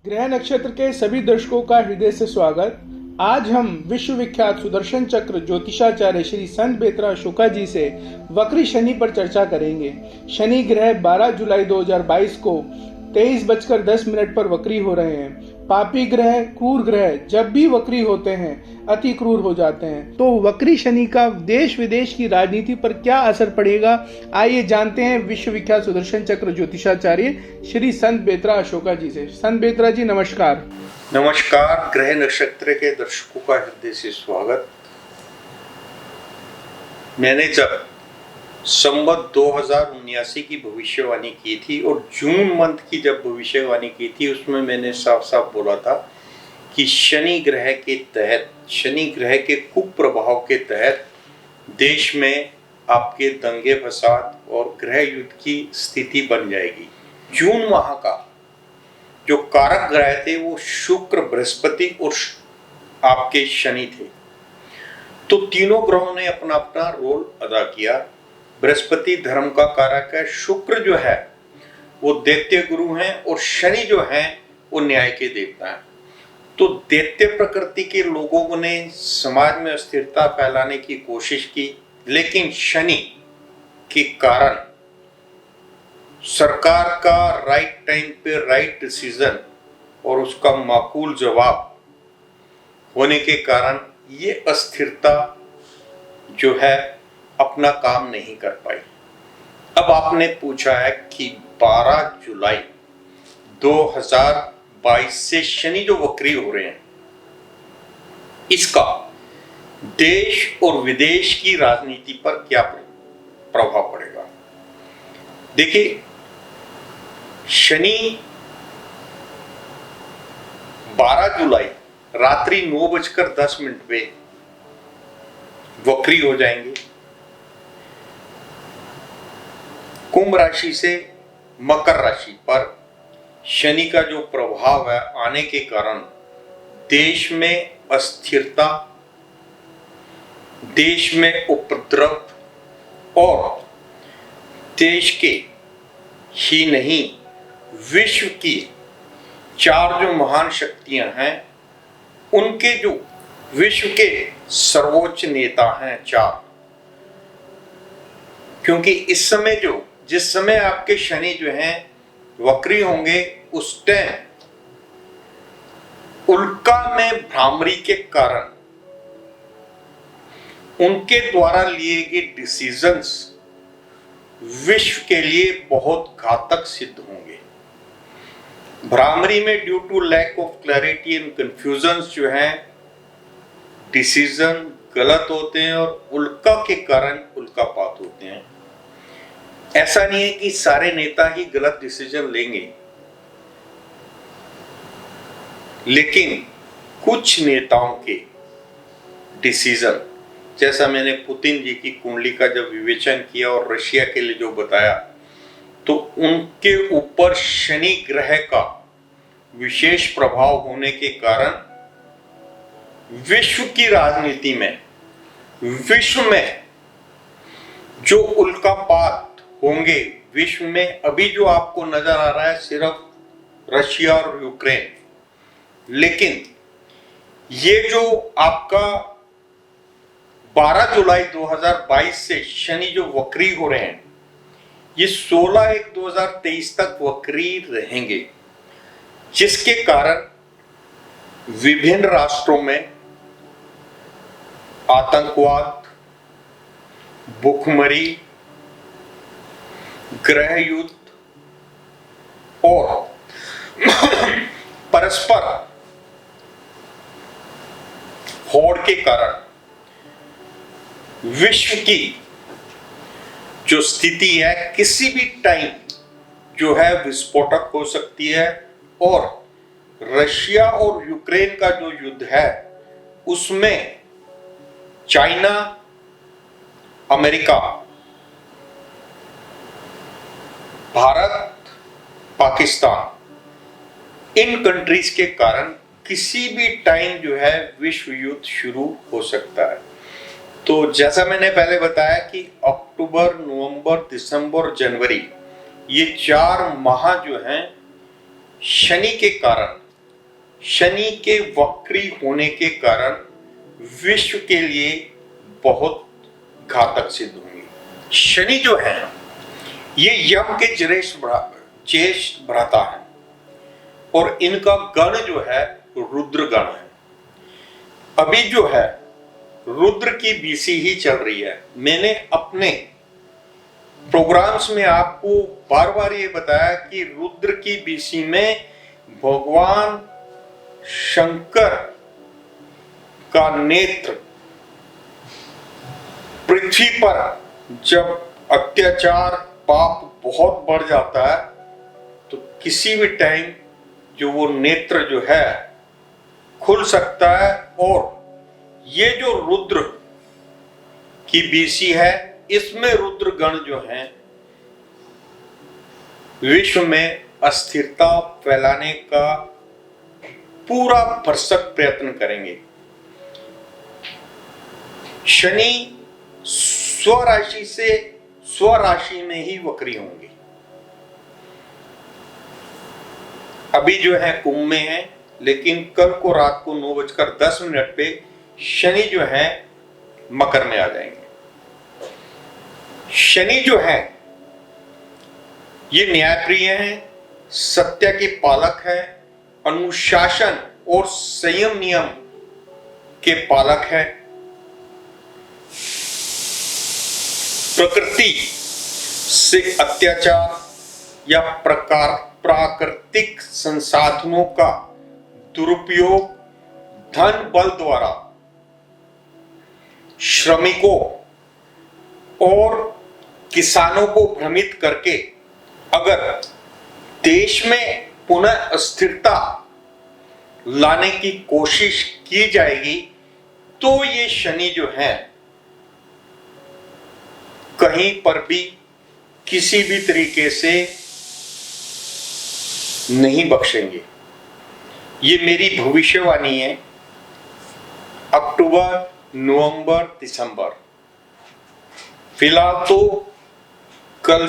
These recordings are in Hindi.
ग्रह नक्षत्र के सभी दर्शकों का हृदय से स्वागत। आज हम विश्व विख्यात सुदर्शन चक्र ज्योतिषाचार्य श्री संत बेतरा अशोका जी से वक्री शनि पर चर्चा करेंगे। शनि ग्रह 12 जुलाई 2022 को 23:10 पर वक्री हो रहे हैं। पापी ग्रह, क्रूर ग्रह जब भी वक्री होते हैं अति क्रूर हो जाते हैं। तो वक्री शनि का देश विदेश की राजनीति पर क्या असर पड़ेगा, आइए जानते हैं विश्व विख्यात सुदर्शन चक्र ज्योतिषाचार्य श्री संत बेतरा अशोका जी से। संत बेतरा जी नमस्कार। नमस्कार। ग्रह नक्षत्र के दर्शकों का हृदय से स्वागत। मैंने जब संवत 2079 की भविष्यवाणी की थी और जून मंथ की जब भविष्यवाणी की थी उसमें मैंने साफ साफ बोला था कि शनि ग्रह के तहत, शनि ग्रह के कुप्रभाव के तहत देश में आपके दंगे फसाद और गृह युद्ध की स्थिति बन जाएगी। जून माह का जो कारक ग्रह थे वो शुक्र, बृहस्पति और आपके शनि थे। तो तीनों ग्रहों ने अपना अपना रोल अदा किया। बृहस्पति धर्म का कारक है, शुक्र जो है वो दैत्य गुरु हैं और शनि जो है वो न्याय के देवता हैं। तो दैत्य प्रकृति के लोगों ने समाज में अस्थिरता फैलाने की कोशिश की, लेकिन शनि के कारण सरकार का राइट टाइम पे राइट डिसीजन और उसका माकूल जवाब होने के कारण ये अस्थिरता जो है अपना काम नहीं कर पाई। अब आपने पूछा है कि 12 जुलाई 2022 से शनि जो वक्री हो रहे हैं इसका देश और विदेश की राजनीति पर क्या प्रभाव पड़ेगा। देखिए, शनि 12 जुलाई रात्रि 9:10 पे वक्री हो जाएंगे। कुंभ राशि से मकर राशि पर शनि का जो प्रभाव है आने के कारण देश में अस्थिरता, देश में उपद्रव और देश के ही नहीं विश्व की 4 जो महान शक्तियां हैं उनके जो विश्व के सर्वोच्च नेता हैं 4, क्योंकि इस समय जिस समय आपके शनि जो हैं वक्री होंगे उस टाइम उल्का में भ्रामरी के कारण उनके द्वारा लिए गए डिसीजंस विश्व के लिए बहुत घातक सिद्ध होंगे। भ्रामरी में due to lack of clarity and confusions जो हैं डिसीजन गलत होते हैं और उल्का के कारण उल्कापात होते हैं। ऐसा नहीं है कि सारे नेता ही गलत डिसीजन लेंगे, लेकिन कुछ नेताओं के डिसीजन, जैसा मैंने पुतिन जी की कुंडली का जब विवेचन किया और रशिया के लिए जो बताया, तो उनके ऊपर शनि ग्रह का विशेष प्रभाव होने के कारण विश्व की राजनीति में, विश्व में जो उल्कापात होंगे, विश्व में अभी जो आपको नजर आ रहा है सिर्फ रशिया और यूक्रेन, लेकिन ये जो आपका 12 जुलाई 2022 से शनि जो वक्री हो रहे हैं ये 16/1/2023 तक वक्री रहेंगे, जिसके कारण विभिन्न राष्ट्रों में आतंकवाद, भूखमरी, गृह युद्ध और परस्पर होड़ के कारण विश्व की जो स्थिति है किसी भी टाइम जो है विस्फोटक हो सकती है। और रशिया और यूक्रेन का जो युद्ध है उसमें चाइना, अमेरिका, भारत, पाकिस्तान, इन कंट्रीज के कारण किसी भी टाइम जो है विश्व युद्ध शुरू हो सकता है। तो जैसा मैंने पहले बताया कि अक्टूबर, नवंबर, दिसंबर, जनवरी ये 4 माह जो हैं शनि के कारण शनि के वक्री होने के कारण विश्व के लिए बहुत घातक सिद्ध होंगे। शनि जो है ये यम के ज्येष्ठ भ्राता है और इनका गण जो है रुद्र गण है। अभी जो है रुद्र की बीसी ही चल रही है। मैंने अपने प्रोग्राम्स में आपको बार बार ये बताया कि रुद्र की बीसी में भगवान शंकर का नेत्र पृथ्वी पर जब अत्याचार पाप बहुत बढ़ जाता है तो किसी भी टाइम जो वो नेत्र जो है खुल सकता है। और ये जो रुद्र की बीसी है इसमें रुद्र गण जो है विश्व में अस्थिरता फैलाने का पूरा भरसक प्रयत्न करेंगे। शनि स्वराशि से स्वराशि में ही वक्री होंगे। अभी जो है कुंभ में है, लेकिन कल को रात को 9:10 पे शनि जो है मकर में आ जाएंगे। शनि जो है ये न्यायप्रिय है, सत्य के पालक है, अनुशासन और संयम नियम के पालक है। प्रकृति से अत्याचार या प्राकृतिक संसाधनों का दुरुपयोग धन बल द्वारा श्रमिकों और किसानों को भ्रमित करके अगर देश में पुनः अस्थिरता लाने की कोशिश की जाएगी तो ये शनि जो है कहीं पर भी किसी भी तरीके से नहीं बख्शेंगे। ये मेरी भविष्यवाणी है। अक्टूबर, नवंबर, दिसंबर, फिलहाल तो कल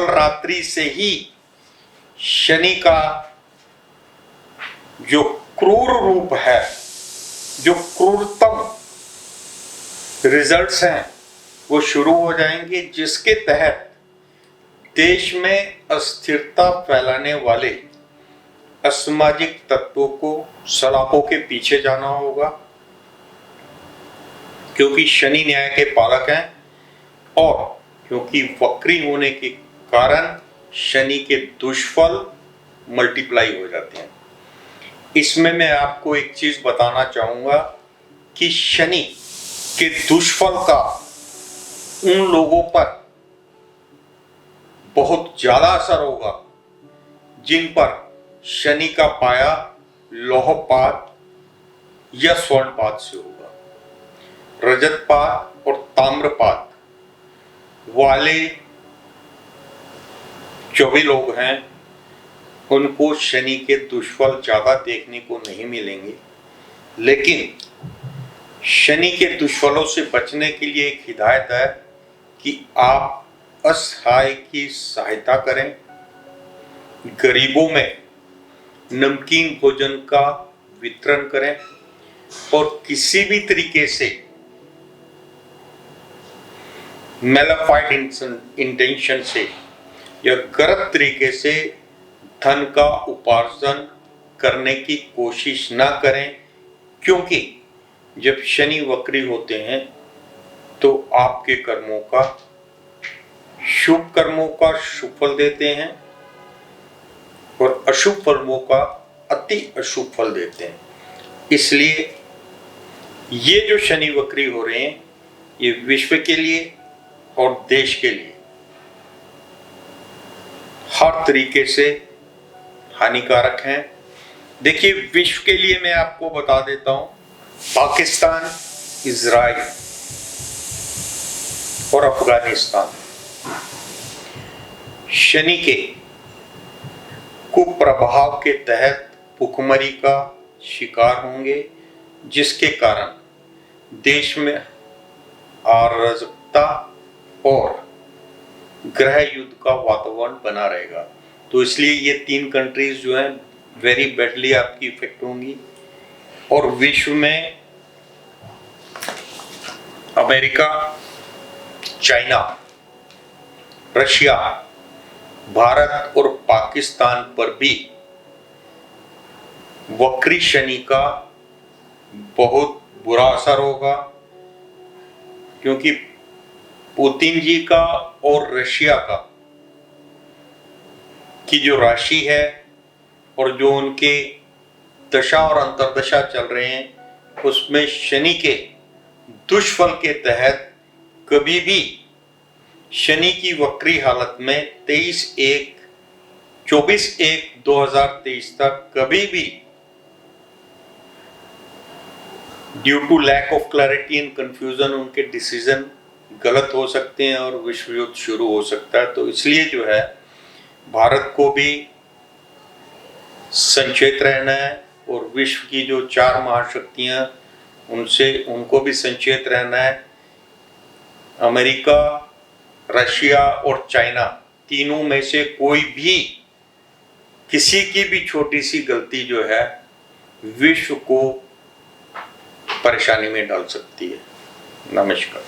रात्रि से ही शनि का जो क्रूर रूप है, जो क्रूरतम रिजल्ट्स हैं वो शुरू हो जाएंगे, जिसके तहत देश में अस्थिरता फैलाने वाले असामाजिक तत्वों को सलाखों के पीछे जाना होगा, क्योंकि शनि न्याय के पालक हैं और क्योंकि वक्री होने के कारण शनि के दुष्फल मल्टीप्लाई हो जाते हैं। इसमें मैं आपको एक चीज बताना चाहूंगा कि शनि के दुष्फल का उन लोगों पर बहुत ज्यादा असर होगा जिन पर शनि का पाया लौहपात या स्वर्णपात से होगा। रजतपात और ताम्रपात वाले जो भी लोग हैं उनको शनि के दुष्फल ज्यादा देखने को नहीं मिलेंगे, लेकिन शनि के दुष्फलों से बचने के लिए एक हिदायत है कि आप असहाय की सहायता करें, गरीबों में नमकीन भोजन का वितरण करें और किसी भी तरीके से मैलाफाइड इंटेंशन से या गलत तरीके से धन का उपार्जन करने की कोशिश ना करें, क्योंकि जब शनि वक्री होते हैं तो आपके कर्मों का शुभ कर्मों का शुभ फल देते हैं और अशुभ कर्मों का अति अशुभ फल देते हैं। इसलिए ये जो शनि वक्री हो रहे हैं ये विश्व के लिए और देश के लिए हर तरीके से हानिकारक हैं। देखिए, विश्व के लिए मैं आपको बता देता हूं, पाकिस्तान, इजराइल और अफगानिस्तान शनि के कुप्रभाव के तहत भुखमरी का शिकार होंगे, जिसके कारण देश में अराजकता और गृह युद्ध का वातावरण बना रहेगा। तो इसलिए ये 3 कंट्रीज जो हैं वेरी बैडली आपकी इफेक्ट होंगी। और विश्व में अमेरिका, चाइना, रशिया, भारत और पाकिस्तान पर भी वक्री शनि का बहुत बुरा असर होगा, क्योंकि पुतिन जी का और रशिया का की जो राशि है और जो उनके दशा और अंतर्दशा चल रहे हैं, उसमें शनि के दुष्फल के तहत कभी भी शनि की वक्री हालत में 24/1/2023 तक कभी भी due to lack of clarity and confusion उनके डिसीजन गलत हो सकते हैं और विश्व युद्ध शुरू हो सकता है। तो इसलिए जो है भारत को भी संचेत रहना है और विश्व की जो 4 महाशक्तियां उनको भी संचेत रहना है। अमेरिका, रशिया और चाइना तीनों में से कोई भी किसी की भी छोटी सी गलती जो है विश्व को परेशानी में डाल सकती है। नमस्कार।